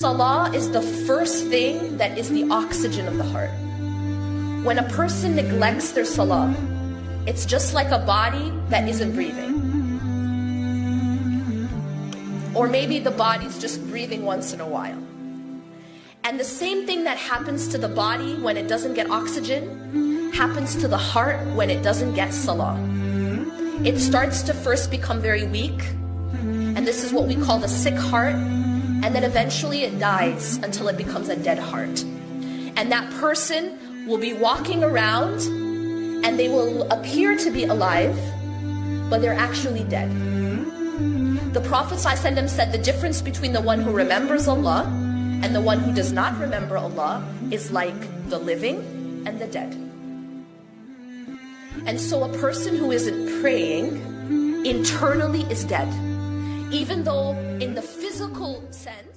Salah is the first thing that is the oxygen of the heart. When a person neglects their salah, it's just like a body that isn't breathing. Or maybe the body's just breathing once in a while. And the same thing that happens to the body when it doesn't get oxygen happens to the heart when it doesn't get salah. It starts to first become very weak, and this is what we call the sick heart, and then eventually it dies until it becomes a dead heart. And that person will be walking around and they will appear to be alive, but they're actually dead. The Prophet ﷺ said the difference between the one who remembers Allah and the one who does not remember Allah is like the living and the dead. And so a person who isn't praying internally is dead. Even though in the physical sense,